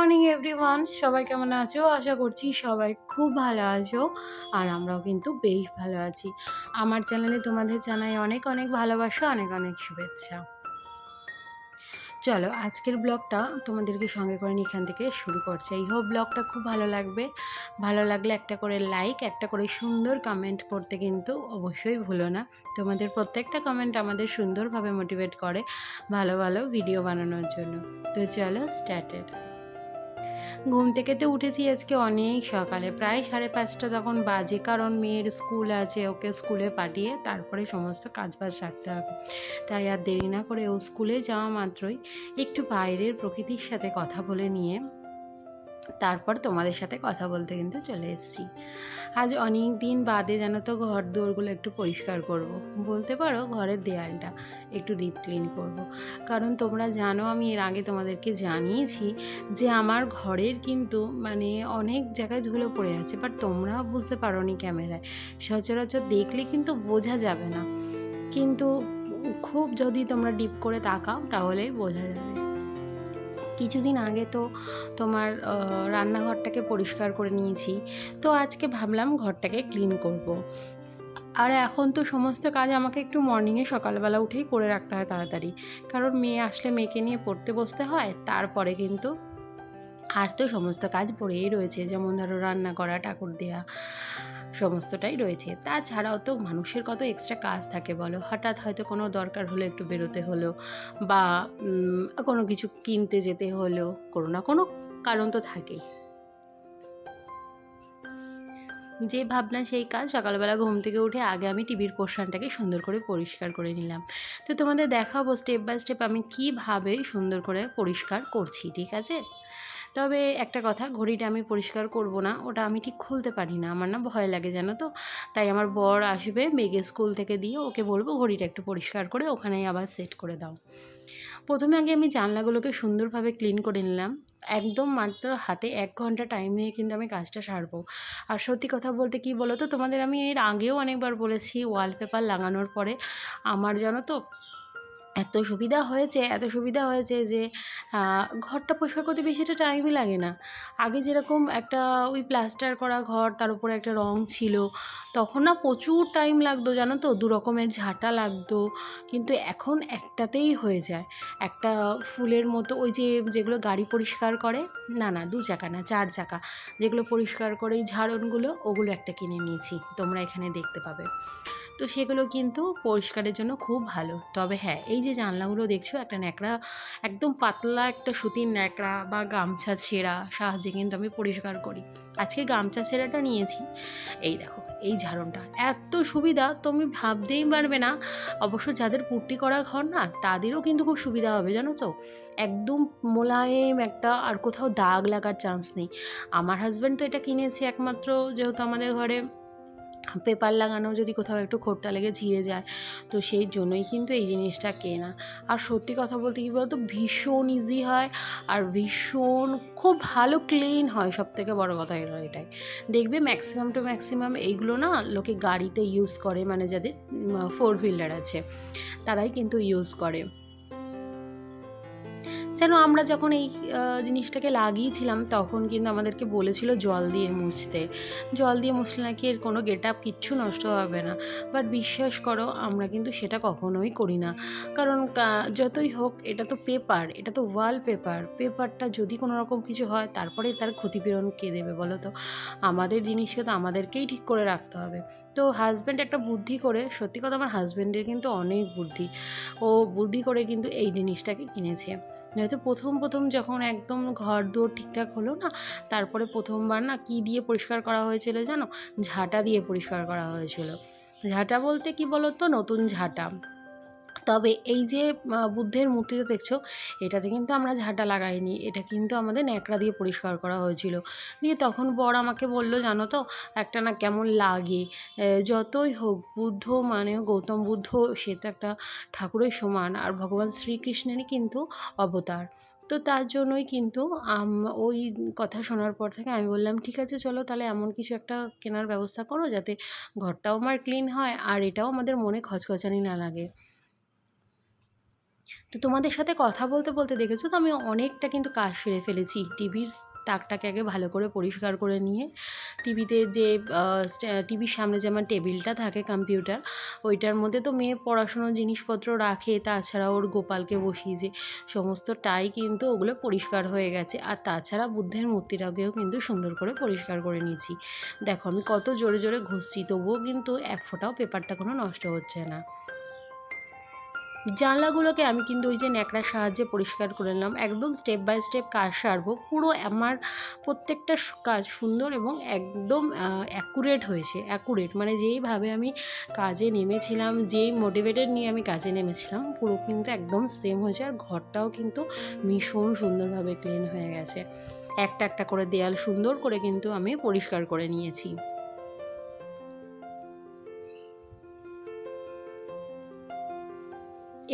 Morning everyone, সবাই কেমন আছো? আশা করছি সবাই খুব ভালো আছো। আর আমরাও কিন্তু বেশ ভালো আছি। আমার চ্যানেলে তোমাদের জানাই অনেক অনেক ভালোবাসা, অনেক অনেক শুভেচ্ছা। চলো আজকের ব্লগটা তোমাদেরকে সঙ্গে করে নিয়ে এখান থেকে শুরু করছি। এই হোপ ব্লগটা খুব ভালো লাগবে। ভালো লাগলে একটা করে লাইক, একটা করে সুন্দর কমেন্ট করতে কিন্তু অবশ্যই ভুলো না। তোমাদের প্রত্যেকটা কমেন্ট আমাদের সুন্দরভাবে মোটিভেট করে ভালো ভালো ভিডিও বানানোর জন্য। তো চলো স্টার্টেড। ঘুম থেকে তো উঠেছি আজকে অনেক সকালে, প্রায় 5:30 তখন বাজে, কারণ মেয়ের স্কুল আছে, ওকে স্কুলে পাঠিয়ে তারপরে সমস্ত কাজবাজ সারতে হবে। তাই আর দেরি না করে ও স্কুলে যাওয়া মাত্রই একটু বাইরের প্রকৃতির সাথে কথা বলে নিয়ে তারপর তোমাদের সাথে কথা বলতে কিন্তু চলে এসেছি। আজ অনেক দিন বাদে জানো তো ঘর দোরগুলো একটু পরিষ্কার করব, বলতে পারো ঘরের দেয়ালটা একটু ডিপ ক্লিন করব। কারণ তোমরা জানো, আমি এর আগে তোমাদেরকে জানিয়েছি যে আমার ঘরের কিন্তু মানে অনেক জায়গায় ধুলো পড়ে আছে, বাট তোমরা বুঝতে পারো নি ক্যামেরায়। সচরাচর দেখলে কিন্তু বোঝা যাবে না, কিন্তু খুব যদি তোমরা ডিপ করে তাকাও তাহলেই বোঝা যাবে। কিছুদিন আগে তো তোমার রান্নাঘরটাকে পরিষ্কার করে নিয়েছি, তো আজকে ভাবলাম ঘরটাকে ক্লিন করব। আর এখন তো সমস্ত কাজ আমাকে একটু মর্নিংয়ে সকালবেলা উঠেই করে রাখতে হয় তাড়াতাড়ি, কারণ মেয়ে আসলে মেয়েকে নিয়ে পড়তে বসতে হয়। তারপরে কিন্তু আর তো সমস্ত কাজ পড়েই রয়েছে, যেমন ধরো রান্না করা, ঠাকুর দেয়া, সমস্তটাই রয়েছে। তাছাড়াও তো মানুষের কত এক্সট্রা কাজ থাকে বলো। হঠাৎ হয়তো কোনো দরকার হলো, একটু বেরোতে হলো, বা কোনো কিছু কিনতে যেতে হলো, কোনো না কোনো কারণ তো থাকেই। যে ভাবনা সেই কাজ। সকালবেলা ঘুম থেকে উঠে আগে আমি টিভির পোর্শনটাকে সুন্দর করে পরিষ্কার করে নিলাম। তো তোমাদের দেখাবো স্টেপ বাই স্টেপ আমি কীভাবে সুন্দর করে পরিষ্কার করছি, ঠিক আছে? তবে একটা কথা, ঘড়িটা আমি পরিষ্কার করব না, ওটা আমি ঠিক খুলতে পারি না, আমার না ভয় লাগে জানো তো। তাই আমার বর আসবে মেয়েকে স্কুল থেকে দিয়ে, ওকে বলবো ঘড়িটা একটু পরিষ্কার করে ওখানেই আবার সেট করে দাও। প্রথমে আগে আমি জানলাগুলোকে সুন্দরভাবে ক্লিন করে নিলাম। একদম মাত্র হাতে 1 ঘন্টা টাইম নিয়ে কিন্তু আমি কাজটা সারবো। আর সত্যি কথা বলতে কী বলো তো, তোমাদের আমি এর আগেও অনেকবার বলেছি, ওয়ালপেপার লাগানোর পরে আমার জানো তো এত সুবিধা হয়েছে, এত সুবিধা হয়েছে যে ঘরটা পরিষ্কার করতে বেশি একটা টাইমই লাগে না। আগে যেরকম একটা ওই প্লাস্টার করা ঘর, তার উপরে একটা রং ছিল, তখন না প্রচুর টাইম লাগতো জানো তো, 2 রকমের ঝাঁটা লাগতো। কিন্তু এখন একটাতেই হয়ে যায়। একটা ফুলের মতো ওই যে যেগুলো গাড়ি পরিষ্কার করে, না না 2 চাকা না 4 চাকা, যেগুলো পরিষ্কার করে এই ঝাড়নগুলো, ওগুলো একটা কিনে নিয়েছি, তোমরা এখানে দেখতে পাবে। তো সেগুলো কিন্তু পরিষ্কারের জন্য খুব ভালো। তবে হ্যাঁ, এই যে জানলাগুলো দেখছো, একটা ন্যাকড়া, একদম পাতলা একটা সুতির ন্যাকড়া বা গামছা ছেঁড়া সাহায্যে কিন্তু আমি পরিষ্কার করি। আজকে গামছা ছেঁড়াটা নিয়েছি। এই দেখো, এই ঝাড়নটা এত সুবিধা তুমি ভাবতেই পারবে না। অবশ্য যাদের পুট্টি করা ঘর না, তাদেরও কিন্তু খুব সুবিধা হবে জানো তো। একদম মোলায়েম একটা, আর কোথাও দাগ লাগার চান্স নেই। আমার হাজব্যান্ড তো এটা কিনেছে একমাত্র যেহেতু আমাদের ঘরে পেপার লাগানো যদি কোথাও একটু খোঁটটা লেগে ছিঁড়ে যায়, তো সেই জন্যই কিন্তু এই জিনিসটা কেনা। আর সত্যি কথা বলতে কী বলতো, ভীষণ ইজি হয়, আর ভীষণ খুব ভালো ক্লিন হয়। সবথেকে বড় কথা এলো এটাই। দেখবে ম্যাক্সিমাম টু ম্যাক্সিমাম এইগুলো না লোকে গাড়িতে ইউজ করে, মানে যাদের 4 হুইলার আছে তারাই কিন্তু ইউজ করে। যেন আমরা যখন এই জিনিসটাকে লাগিয়েছিলাম, তখন কিন্তু আমাদেরকে বলেছিল জল দিয়ে মুছতে। জল দিয়ে মুছলে নাকি এর কোনো গেটআপ কিচ্ছু নষ্ট হবে না। বাট বিশ্বাস করো, আমরা কিন্তু সেটা কখনোই করি না। কারণ যতই হোক, এটা তো পেপার, এটা তো ওয়ালপেপার। পেপারটা যদি কোনো রকম কিছু হয়, তারপরে তার ক্ষতিপূরণ কে দেবে বলো তো? আমাদের জিনিসকে তো আমাদেরকেই ঠিক করে রাখতে হবে। তো হাজব্যান্ড একটা বুদ্ধি করে, সত্যি কথা আমার হাজব্যান্ডের কিন্তু অনেক বুদ্ধি, ও বুদ্ধি করে কিন্তু এই জিনিসটাকে কিনেছে। নয়তো প্রথম যখন একদম ঘর দোর ঠিকঠাক হলো না, তারপরে প্রথমবার না কী দিয়ে পরিষ্কার করা হয়েছিল জানো? ঝাঁটা দিয়ে পরিষ্কার করা হয়েছিল। ঝাঁটা বলতে কী বলো তো, নতুন ঝাঁটা। তবে এই যে বুদ্ধের মূর্তিটা দেখছো, এটাতে কিন্তু আমরা ঝাঁটা লাগাইনি, এটা কিন্তু আমাদের ন্যাকড়া দিয়ে পরিষ্কার করা হয়েছিল। দিয়ে তখন বর আমাকে বলল, জানো তো একটা না কেমন লাগে। যতই হোক বুদ্ধ মানে গৌতম বুদ্ধ, সে তো একটা ঠাকুরের সমান, আর ভগবান শ্রীকৃষ্ণেরই কিন্তু অবতার। তো তার জন্যই কিন্তু ওই কথা শোনার পর থেকে আমি বললাম, ঠিক আছে চলো তাহলে এমন কিছু একটা কেনার ব্যবস্থা করো যাতে ঘরটাও আমার ক্লিন হয়, আর এটাও আমাদের মনে খচখচানি না লাগে। তো তোমাদের সাথে কথা বলতে বলতে দেখেছো তো আমি অনেকটা কিন্তু কাজ সেরে ফেলেছি। টিভির তাকটাকে আগে ভালো করে পরিষ্কার করে নিয়ে টিভিতে যে টিভির সামনে যে আমার টেবিলটা থাকে কম্পিউটার, ওইটার মধ্যে তো মেয়ে পড়াশুনোর জিনিসপত্র রাখে, তাছাড়া ওর গোপালকে বসিয়েছে, সমস্তটাই কিন্তু ওগুলো পরিষ্কার হয়ে গেছে। আর তাছাড়া বুদ্ধের মূর্তিটাকেও কিন্তু সুন্দর করে পরিষ্কার করে নিয়েছি। দেখো আমি কত জোরে জোরে ঘষছি, তবুও কিন্তু এক ফোঁটাও পেপারটা কোনো নষ্ট হচ্ছে না। জানলাগুলোকে আমি কিন্তু ওই যে ন্যাকড়ার সাহায্যে পরিষ্কার করে নিলাম। একদম স্টেপ বাই স্টেপ কাজ সারবো, পুরো আমার প্রত্যেকটা কাজ সুন্দর এবং একদম অ্যাকুরেট হয়েছে। অ্যাকুরেট মানে যেইভাবে আমি কাজে নেমেছিলাম, যেই মোটিভেটেড নিয়ে আমি কাজে নেমেছিলাম, পুরো কিন্তু একদম সেম হয়েছে। আর ঘরটাও কিন্তু ভীষণ সুন্দরভাবে ক্লিন হয়ে গেছে। একটা একটা করে দেয়াল সুন্দর করে কিন্তু আমি পরিষ্কার করে নিয়েছি।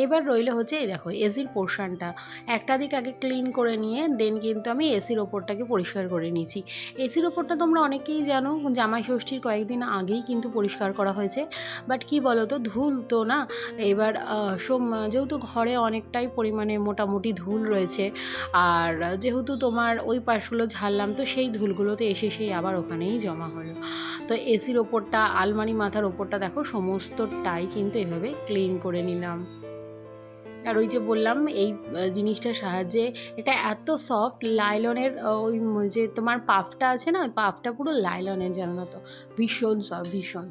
এবার রইল হচ্ছে এই দেখো এসির পোর্শনটা, একটা দিক আগে ক্লিন করে নিয়ে দেন কিন্তু আমি এসির ওপরটাকে পরিষ্কার করে নিয়েছি। এসির ওপরটা তোমরা অনেকেই জানো, জামাই ষষ্ঠীর কয়েকদিন আগেই কিন্তু পরিষ্কার করা হয়েছে। বাট কি বলো তো, ধুল তো না, এবার যেহেতু ঘরে অনেকটাই পরিমাণে মোটামুটি ধুল রয়েছে, আর যেহেতু তোমার ওই পাশগুলো ঝাড়লাম, তো সেই ধুলগুলোতে এসে সেই আবার ওখানেই জমা হলো। তো এসির ওপরটা, আলমারি মাথার ওপরটা দেখো সমস্তটাই কিন্তু এভাবে ক্লিন করে নিলাম। আর ওই যে বললাম এই জিনিসটার সাহায্যে, এটা এত সফট লাইলনের, ওই যে তোমার পাফটা আছে না, ওই পাফটা পুরো লাইলনের, জানো তো, ভীষণ সফট ভীষণ।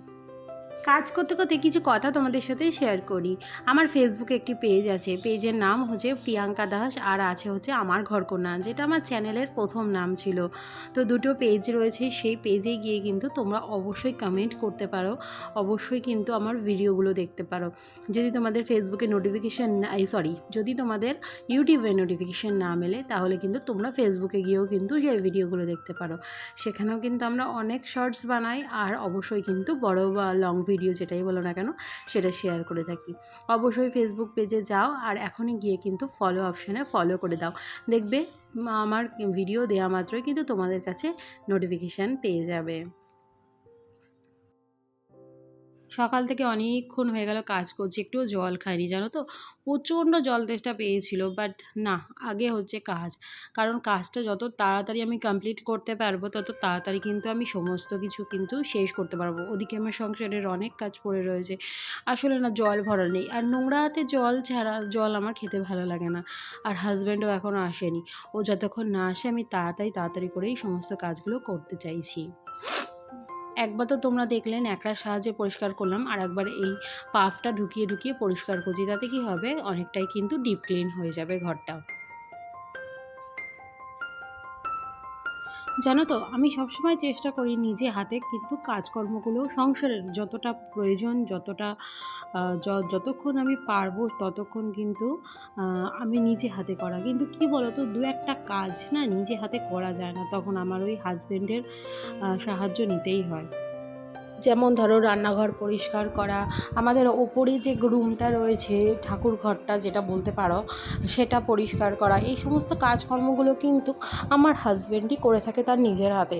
কাজ করতে করতে কিছু কথা তোমাদের সাথে শেয়ার করি। আমার ফেসবুকে একটি পেজ আছে, পেজের নাম হচ্ছে প্রিয়াঙ্কা দাস, আর আছে হচ্ছে আমার ঘরকন্যা, যেটা আমার চ্যানেলের প্রথম নাম ছিল। তো দুটো পেজ রয়েছে, সেই পেজে গিয়ে কিন্তু তোমরা অবশ্যই কমেন্ট করতে পারো, অবশ্যই কিন্তু আমার ভিডিওগুলো দেখতে পারো। যদি তোমাদের ফেসবুকে নোটিফিকেশান, যদি তোমাদের ইউটিউবে নোটিফিকেশান না মেলে, তাহলে কিন্তু তোমরা ফেসবুকে গিয়েও কিন্তু সেই ভিডিওগুলো দেখতে পারো। সেখানেও কিন্তু আমরা অনেক শর্টস বানাই, আর অবশ্যই কিন্তু বড় বা লং ভিডিও যেটাই বলো না কেন সেটা শেয়ার করে থাকি। অবশ্যই ফেসবুক পেজে যাও, আর এখনই গিয়ে কিন্তু ফলো অপশানে ফলো করে দাও। দেখবে আমার ভিডিও দেওয়া মাত্রই কিন্তু তোমাদের কাছে নোটিফিকেশান পেয়ে যাবে। সকাল থেকে অনেকক্ষণ হয়ে গেল কাজ করছি, একটুও জল খাইনি, জানো তো, প্রচণ্ড জল তেষ্টা পেয়েছিল। বাট না, আগে হচ্ছে কাজ, কারণ কাজটা যত তাড়াতাড়ি আমি কমপ্লিট করতে পারবো, তত তাড়াতাড়ি কিন্তু আমি সমস্ত কিছু কিন্তু শেষ করতে পারবো। ওদিকে আমার সংসারের অনেক কাজ পড়ে রয়েছে, আসলে না জল ভরা নেই, আর নোংরা হাতে জল ছাড়া জল আমার খেতে ভালো লাগে না। আর হাজব্যান্ডও এখনও আসেনি, ও যতক্ষণ না আসে আমি তাড়াতাড়ি তাড়াতাড়ি করেই সমস্ত কাজগুলো করতে চাইছি। একবার তো তোমরা দেখলে ন্যাকড়ার সাহায্যে পরিষ্কার করলাম, আর একবার এই পাফটা ঢুকিয়ে ঢুকিয়ে পরিষ্কার করছি, তাতে কি হবে, অনেকটাই কিন্তু ডিপ ক্লিন হয়ে যাবে ঘরটা। জানো তো, আমি সবসময় চেষ্টা করি নিজে হাতে কিন্তু কাজকর্মগুলো, সংসারের যতটা প্রয়োজন, যতটা যতক্ষণ আমি পারবো ততক্ষণ কিন্তু আমি নিজে হাতে করা। কিন্তু কি বলো তো, দু একটা কাজ না নিজে হাতে করা যায় না, তখন আমার ওই হাজব্যান্ডের সাহায্য নিতেই হয়। যেমন ধরো রান্নাঘর পরিষ্কার করা, আমাদের ওপরে যে রুমটা রয়েছে, ঠাকুর ঘরটা যেটা বলতে পারো, সেটা পরিষ্কার করা, এই সমস্ত কাজকর্মগুলো কিন্তু আমার হাজব্যান্ডই করে থাকে তার নিজের হাতে।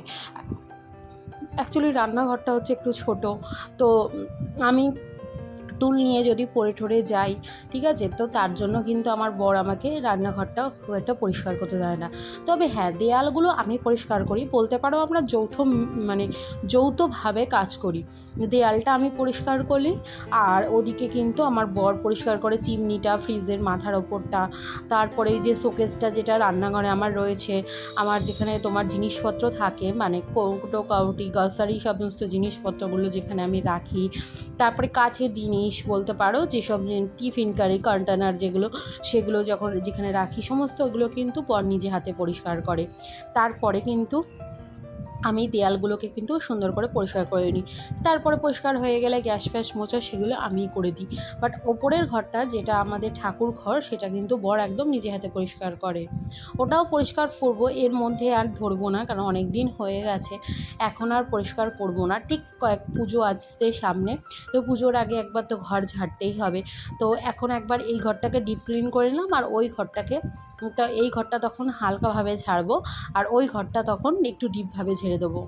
অ্যাকচুয়ালি রান্নাঘরটা হচ্ছে একটু ছোট, তো আমি টুল নিয়ে যদি পড়ে ঠরে যাই, ঠিক আছে, তো তার জন্য কিন্তু আমার বর আমাকে রান্নাঘরটা খুব একটা পরিষ্কার করতে দেয় না। তবে হ্যাঁ, দেয়ালগুলো আমি পরিষ্কার করি, বলতে পারো আমরা মানে যৌথভাবে কাজ করি। দেয়ালটা আমি পরিষ্কার করি, আর ওদিকে কিন্তু আমার বর পরিষ্কার করে চিমনিটা, ফ্রিজের মাথার ওপরটা, তারপরে এই যে শোকেসটা যেটা রান্নাঘরে আমার রয়েছে, আমার যেখানে তোমার জিনিসপত্র থাকে, মানে কৌটো কাউটি গ্রসারি সমস্ত জিনিসপত্রগুলো যেখানে আমি রাখি, তারপরে কাচের জিনিস বলতে পারো, যেসব টিফিন কারি কন্টেনার যেগুলো, সেগুলো যখন যেখানে রাখি, সমস্ত ওগুলো কিন্তু বর নিজে হাতে পরিষ্কার করে। তারপরে কিন্তু আমি দেয়ালগুলোকে কিন্তু সুন্দর করে পরিষ্কার করে নিই। তারপরে পরিষ্কার হয়ে গেলে গ্যাস ফ্যাস মোছা সেগুলো আমিই করে দিই। বাট ওপরের ঘরটা যেটা আমাদের ঠাকুর ঘর, সেটা কিন্তু বর একদম নিজে হাতে পরিষ্কার করে। ওটাও পরিষ্কার করব, এর মধ্যে আর ধরবো না, কারণ অনেক দিন হয়ে গেছে, এখন আর পরিষ্কার করব না। ঠিক পুজো আসছে সামনে, তো পুজোর আগে একবার তো ঘর ঝাড়তেই হবে। তো এখন একবার এই ঘরটাকে ডিপ ক্লিন করে নিলাম, আর ওই ঘরটাকে, তো এই ঘরটা তখন হালকাভাবে ঝাড়বো, আর ওই ঘরটা তখন একটু ডিপভাবে ঝেড়ে দেবো।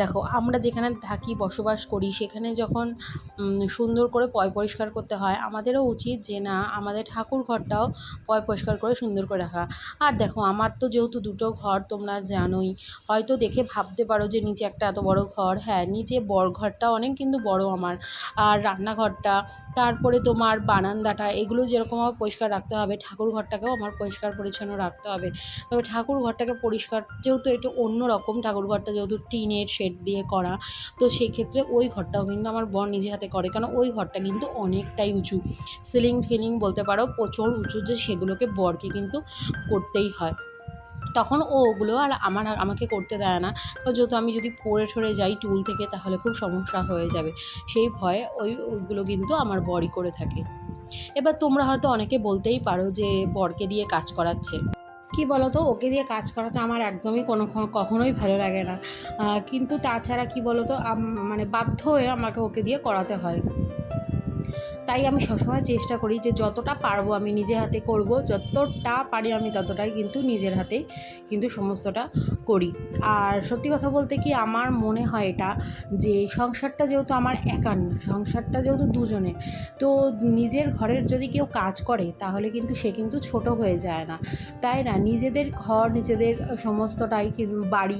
দেখো আমরা যেখানে থাকি বসবাস করি সেখানে যখন সুন্দর করে পরিষ্কার করতে হয়, আমাদেরও উচিত যে না আমাদের ঠাকুর ঘরটাও পরিষ্কার করে সুন্দর করে রাখা। আর দেখো আমার তো যেহেতু দুটো ঘর তোমরা জানোই, হয়তো দেখে ভাবতে পারো যে নিচে একটা এত বড় ঘর। হ্যাঁ, নিচে ঘরটা অনেক কিন্তু বড় আমার। আর রান্নাঘরটা, তারপরে তোমার বারান্দাটা, এগুলো যেরকম আমার পরিষ্কার রাখতে হবে, ঠাকুর ঘরটাকেও আমার পরিষ্কার পরিচ্ছন্ন রাখতে হবে। তবে ঠাকুর ঘরটাকে পরিষ্কার যেহেতু একটু অন্য রকম, ঠাকুর ঘরটা যেহেতু টিনের শেড দিয়ে করা, তো সেই ক্ষেত্রে ওই ঘরটাও কিন্তু আমার বর নিজে হাতে করে, কারণ ওই ঘরটা কিন্তু অনেকটাই উঁচু, সিলিং ফিলিং বলতে পারো প্রচুর উঁচু, যে সেগুলোকে বরকে কিন্তু করতেই হয়। তখন ও ওগুলো আর আমাকে করতে দেয় না। তো যেহেতু আমি যদি পড়ে ঠরে যাই টুল থেকে তাহলে খুব সমস্যা হয়ে যাবে, সেই ভয়ে ওইগুলো কিন্তু আমার বরই করে থাকে। এবার তোমরা হয়তো অনেকে বলতেই পারো যে বরকে দিয়ে কাজ করাচ্ছে। কি বলো তো, ওকে দিয়ে কাজ করাতে আমার একদমই কখনোই ভালো লাগে না। কিন্তু তাছাড়া কি বলো তো, মানে বাধ্য হয়ে আমাকে ওকে দিয়ে করাতে হয়। তাই আমি সবসময় চেষ্টা করি যে যতটা পারবো আমি নিজে হাতে করব, যতটা পারি আমি ততটাই কিন্তু নিজের হাতেই কিন্তু সমস্তটা করি। আর সত্যি কথা বলতে কি, আমার মনে হয় এটা যে সংসারটা যেহেতু আমার একার না, সংসারটা যেহেতু দুজনের, তো নিজের ঘরের যদি কেউ কাজ করে তাহলে কিন্তু সে কিন্তু ছোট হয়ে যায় না, তাই না? নিজেদের ঘর, নিজেদের সমস্তটাই কিন্তু বাড়ি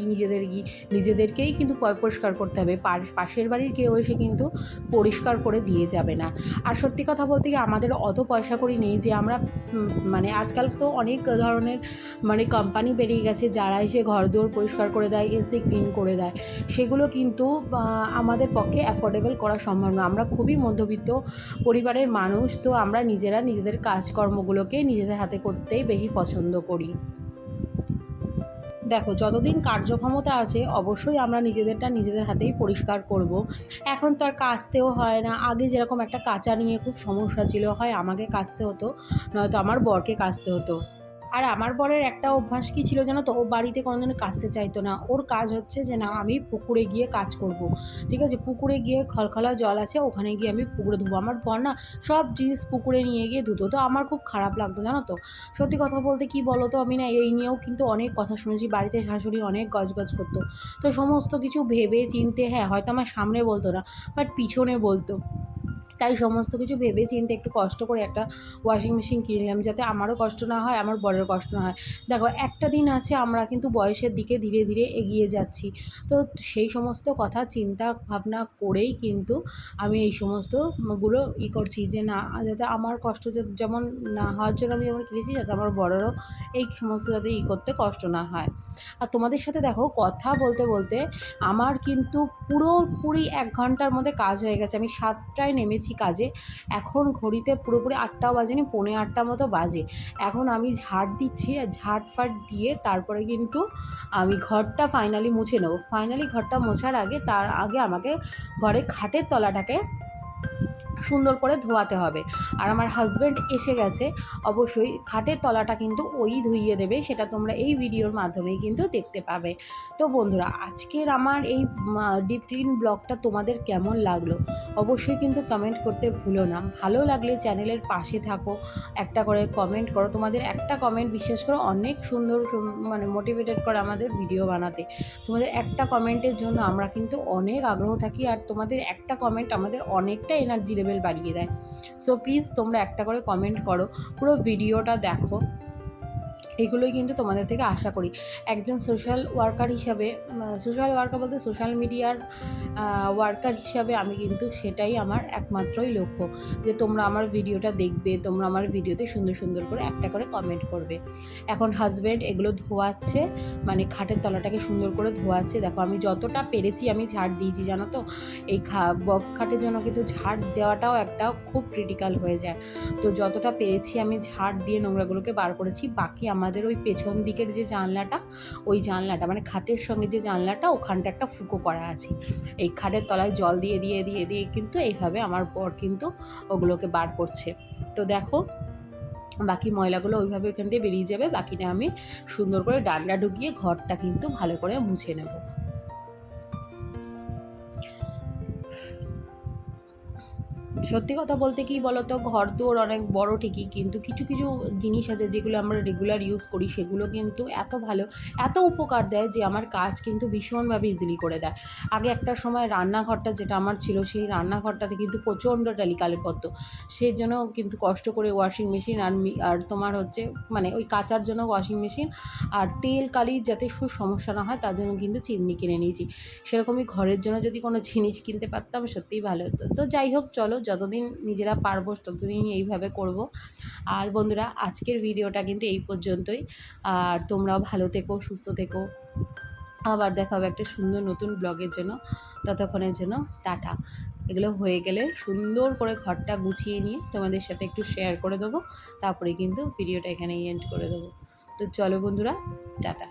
নিজেদেরকেই কিন্তু পরিষ্কার করতে হবে। পাশের বাড়ির কেউ এসে কিন্তু পরিষ্কার করে দিয়ে যাবে না। আর সত্যি কথা বলতে কি, আমাদের অত পয়সা কড়ি নেই যে আমরা মানে আজকাল তো অনেক ধরনের মানে কোম্পানি বেরিয়ে গেছে যারা এসে ঘরদোর পরিষ্কার করে দেয়, এসি ক্লিন করে দেয়। সেগুলো কিন্তু আমাদের পক্ষে অ্যাফোর্ডেবল করা সম্ভব না। আমরা খুবই মধ্যবিত্ত পরিবারের মানুষ, তো আমরা নিজেরা নিজেদের কাজকর্মগুলোকে নিজেদের হাতে করতেই বেশি পছন্দ করি। দেখো, যতদিন কার্যক্ষমতা আছে অবশ্যই আমরা নিজেদেরটা নিজেদের হাতেই পরিষ্কার করব। এখন তো আর কাচতেও হয় না। আগে যেরকম একটা কাচা নিয়ে খুব সমস্যা ছিল, হয় আমাকে কাচতে হতো নয়তো আমার বরকে কাচতে হতো। আর আমার বরের একটা অভ্যাস কী ছিল জানো তো, ও বাড়িতে কোনোদিনও কাচতে চাইতো না। ওর কাজ হচ্ছে যে না আমি পুকুরে গিয়ে কাজ করব, ঠিক আছে? পুকুরে গিয়ে খলখলা জল আছে, ওখানে গিয়ে আমি পুকুরে ধুবো। আমার বর না সব জিনিস পুকুরে নিয়ে গিয়ে ধুতো, তো আমার খুব খারাপ লাগতো জানো তো। সত্যি কথা বলতে কি বলো তো, আমি না এই নিয়েও কিন্তু অনেক কথা শুনেছি, বাড়িতে শাশুড়ি অনেক গজগজ করতো। তো সমস্ত কিছু ভেবে চিন্তে, হ্যাঁ হয়তো আমার সামনে বলতো না, বাট পিছনে বলতো। তাই সমস্ত কিছু ভেবে চিন্তে একটু কষ্ট করে একটা ওয়াশিং মেশিন কিনে নিলাম, যাতে আমারও কষ্ট না হয়, আমার বরেরও কষ্ট না হয়। দেখো, একটা দিন আছে, আমরা কিন্তু বয়সের দিকে ধীরে ধীরে এগিয়ে যাচ্ছি। তো সেই সমস্ত কথা চিন্তা ভাবনা করেই কিন্তু আমি এই সমস্তগুলো করছি, যে না যাতে আমার কষ্ট যেমন না হওয়ার জন্য আমি যেমন কিনেছি, যাতে আমার বরেরও এই সমস্ত যাতে করতে কষ্ট না হয়। আর তোমাদের সাথে দেখো কথা বলতে বলতে আমার কিন্তু পুরোপুরি ১ ঘন্টার মধ্যে কাজ হয়ে গেছে। আমি ৭টায় নেমেছি কাজে। এখন ঘড়িতে পুরোপুরি ৮টাও বাজেনি, ৮:45 মতো বাজে। এখন আমি ঝাড় দিচ্ছি, আর ঝাড়-ফাড় দিয়ে তারপরে কিন্তু আমি ঘরটা ফাইনালি মুছে নেব। ফাইনালি ঘরটা মোছার আগে, তার আগে আমাকে ঘরে খাটের তলাটাকে সুন্দর করে ধোয়াতে হবে। আর আমার হাজব্যান্ড এসে গেছে, অবশ্যই খাটের তলাটা কিন্তু ওই ধুইয়ে দেবে, সেটা তোমরা এই ভিডিওর মাধ্যমেই কিন্তু দেখতে পাবে। তো বন্ধুরা, আজকের আমার এই ডিপ ক্লিন ব্লগটা তোমাদের কেমন লাগলো অবশ্যই কিন্তু কমেন্ট করতে ভুলো না। ভালো লাগলে চ্যানেলের পাশে থাকো, একটা করে কমেন্ট করো। তোমাদের একটা কমেন্ট বিশেষ করে অনেক সুন্দর মানে মোটিভেটেড করে আমাদের ভিডিও বানাতে। তোমাদের একটা কমেন্টের জন্য আমরা কিন্তু অনেক আগ্রহ থাকি, আর তোমাদের একটা কমেন্ট আমাদের অনেকটা এনার্জি লেভেল বাড়িয়ে দেয়। সো প্লিজ তোমরা একটা করে কমেন্ট করো, পুরো ভিডিওটা দেখো, এগুলোই কিন্তু তোমাদের থেকে আশা করি। একজন সোশ্যাল ওয়ার্কার হিসাবে, সোশ্যাল ওয়ার্কার বলতে সোশ্যাল মিডিয়ার ওয়ার্কার হিসাবে আমি কিন্তু সেটাই আমার একমাত্রই লক্ষ্য, যে তোমরা আমার ভিডিওটা দেখবে, তোমরা আমার ভিডিওতে সুন্দর সুন্দর করে একটা করে কমেন্ট করবে। এখন হাজব্যান্ড এগুলো ধোয়াচ্ছে, মানে খাটের তলাটাকে সুন্দর করে ধোয়াচ্ছে। দেখো, আমি যতটা পেরেছি আমি ঝাড় দিয়েছি, জানো তো। এই বক্স খাটের জন্য কিন্তু ঝাড় দেওয়াটাও একটা খুব ক্রিটিক্যাল হয়ে যায়। তো যতটা পেরেছি আমি ঝাড় দিয়ে নোংরাগুলোকে বার করেছি। বাকি আমাদের ওই পেছন দিকের যে জানলাটা, ওই জানলাটা মানে খাটের সঙ্গে যে জানলাটা, ওখানটা একটা ফুঁকো করা আছে। এই খাটের তলায় জল দিয়ে দিয়ে দিয়ে দিয়ে কিন্তু এইভাবে আমার বর কিন্তু ওগুলোকে বার করছে। তো দেখো, বাকি ময়লাগুলো ওইভাবে ওইখান দিয়ে বেরিয়ে যাবে। বাকিটা আমি সুন্দর করে ডান্ডা ঢুকিয়ে ঘরটা কিন্তু ভালো করে মুছে নেব। সত্যি কথা বলতে কি বলো তো, ঘর দুয়ার অনেক বড় ঠিকই, কিন্তু কিছু কিছু জিনিস আছে যেগুলো আমরা রেগুলার ইউজ করি, সেগুলো কিন্তু এত ভালো, এত উপকার দেয় যে আমার কাজ কিন্তু ভীষণভাবে ইজিলি করে দেয়। আগে একটা সময় রান্নাঘরটা যেটা আমার ছিল, সেই রান্নাঘরটাতে কিন্তু প্রচণ্ড টালিকালি পড়তো। সেই জন্য কিন্তু কষ্ট করে ওয়াশিং মেশিন আর তোমার হচ্ছে মানে ওই কাচার জন্য ওয়াশিং মেশিন, আর তেল কালির যাতে খুব সমস্যা না হয় তার জন্য কিন্তু চিমনি কিনে নিয়েছি। সেরকমই ঘরের জন্য যদি কোনো জিনিস কিনতে পারতাম সত্যিই ভালো হতো। তো যাই হোক, চলো যতদিন নিজেরা পারবো ততদিন এইভাবে করব। আর বন্ধুরা, আজকের ভিডিওটা কিন্তু এই পর্যন্তই। আর তোমরাও ভালো থেকো, সুস্থ থেকো। আবার দেখা হবে একটা সুন্দর নতুন ব্লগের জন্য। ততক্ষণের জন্য টাটা। এগুলো হয়ে গেলে সুন্দর করে ঘরটা গুছিয়ে নিয়ে তোমাদের সাথে একটু শেয়ার করে দেবো। তারপরে কিন্তু ভিডিওটা এখানেই এন্ড করে দেবো। তো চলো বন্ধুরা, টাটা।